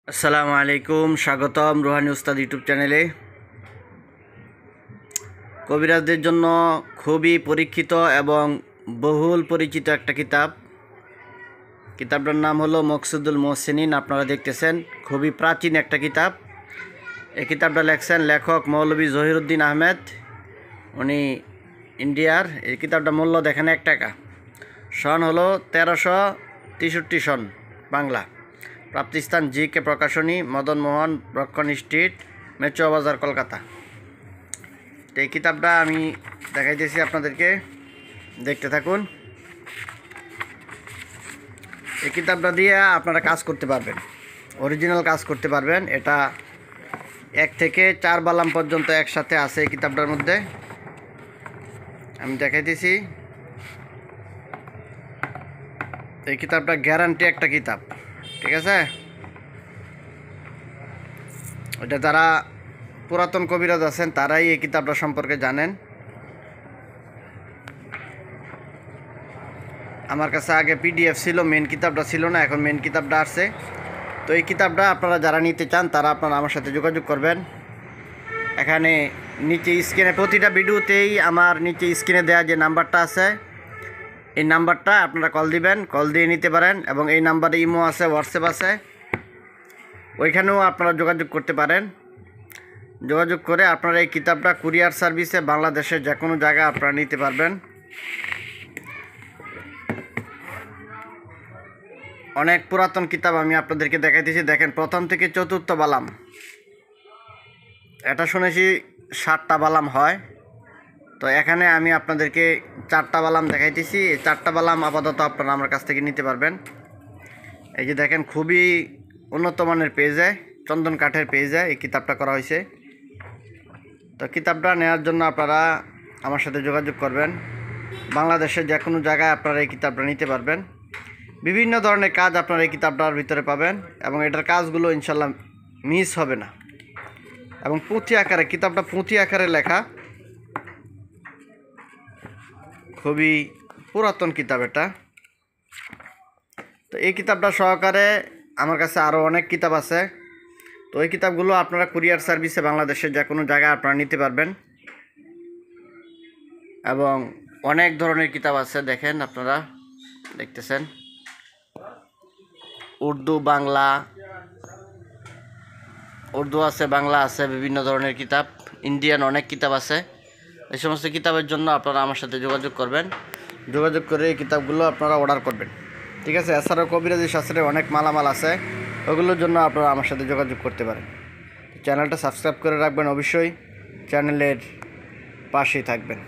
আসসালামু আলাইকুম, স্বাগতম রুহানি উস্তাদ ইউটিউব চ্যানেলে। কবিরাজদের জন্য খুবই পরীক্ষিত এবং বহুল পরিচিত একটা কিতাবটার নাম হলো মকসুদুল মোহসিনিন। আপনারা দেখতেছেন, খুবই প্রাচীন একটা কিতাব। এই কিতাবটা লেখছেন লেখক মৌলভী জহিরুদ্দিন আহমেদ, উনি ইন্ডিয়ার। এই কিতাবটার মূল্য দেখেন 1 টাকা। সন হলো 1363 সন বাংলা। প্রাপ্তিস্থান জি.কে প্রকাশনী, মদন মোহন রক্ষণ স্ট্রিট, মেচুয়া বাজার, কলকাতা। তো এই কিতাবটা আমি দেখাইতেছি আপনাদেরকে, দেখতে থাকুন। এই কিতাবটা দিয়ে আপনারা কাজ করতে পারবেন, অরিজিনাল কাজ করতে পারবেন। এটা 1 থেকে 4 বালাম পর্যন্ত একসাথে আছে এই কিতাবটার মধ্যে। আমি দেখাইতেছি। এই কিতাবটা গ্যারান্টি একটা কিতাব, ঠিক আছে? এটা যারা পুরাতন কবিরাজ আছেন তারাই এই কিতাবটা সম্পর্কে জানেন। আমার কাছে আগে পিডিএফ ছিল, মেন কিতাবটা ছিল না, এখন মেন কিতাবটা আসছে। তো এই কিতাবটা আপনারা যারা নিতে চান তারা আপনারা আমার সাথে যোগাযোগ করবেন। এখানে নিচে স্ক্রিনে প্রতিটা ভিডিওতেই আমার নিচে স্ক্রিনে দেওয়া যে নাম্বারটা আছে, এই নাম্বারটা আপনারা কল দিবেন, কল দিয়ে নিতে পারেন। এবং এই নাম্বারে ইমো আছে, হোয়াটসঅ্যাপ আছে, ওইখানেও আপনারা যোগাযোগ করতে পারেন। যোগাযোগ করে আপনারা এই কিতাবটা কুরিয়ার সার্ভিসে বাংলাদেশের যে কোনো জায়গায় আপনারা নিতে পারবেন। অনেক পুরাতন কিতাব আমি আপনাদেরকে দেখাইতেছি। দেখেন, প্রথম থেকে 4র্থ বালাম। এটা শুনেছি 7টা বালাম হয়, তো এখানে আমি আপনাদেরকে 4টা বালাম দেখাইতেছি। এই 4টা বালাম আপাতত আপনারা আমার কাছ থেকে নিতে পারবেন। এই যে দেখেন, খুবই উন্নত মানের পেজে, চন্দন কাঠের পেজে এই কিতাবটা করা হয়েছে। তো কিতাবটা নেওয়ার জন্য আপনারা আমার সাথে যোগাযোগ করবেন। বাংলাদেশের যে কোনো জায়গায় আপনারা এই কিতাবটা নিতে পারবেন। বিভিন্ন ধরনের কাজ আপনারা এই কিতাবটার ভিতরে পাবেন, এবং এটার কাজগুলো ইনশাল্লাহ মিস হবে না। এবং পুঁথি আকারে, কিতাবটা পুঁথি আকারে লেখা, খুবই পুরাতন কিতাব এটা। তো এই কিতাবটা সহকারে আমার কাছে আরও অনেক কিতাব আছে। তো এই কিতাবগুলো আপনারা কুরিয়ার সার্ভিসে বাংলাদেশের যে কোনো জায়গায় আপনারা নিতে পারবেন। এবং অনেক ধরনের কিতাব আছে, দেখেন আপনারা দেখতেছেন, উর্দু, বাংলা, উর্দু আছে, বাংলা আছে, বিভিন্ন ধরনের কিতাব, ইন্ডিয়ান অনেক কিতাব আছে। এই সমস্ত কিতাবের জন্য আপনারা আমার সাথে যোগাযোগ করবেন। যোগাযোগ করে এই কিতাবগুলো আপনারা অর্ডার করবেন, ঠিক আছে? এছাড়াও কবিরাজি শাস্ত্রের অনেক মালামাল আছে, ওগুলোর জন্য আপনারা আমার সাথে যোগাযোগ করতে পারেন। চ্যানেলটা সাবস্ক্রাইব করে রাখবেন, অবশ্যই চ্যানেলের পাশেই থাকবেন।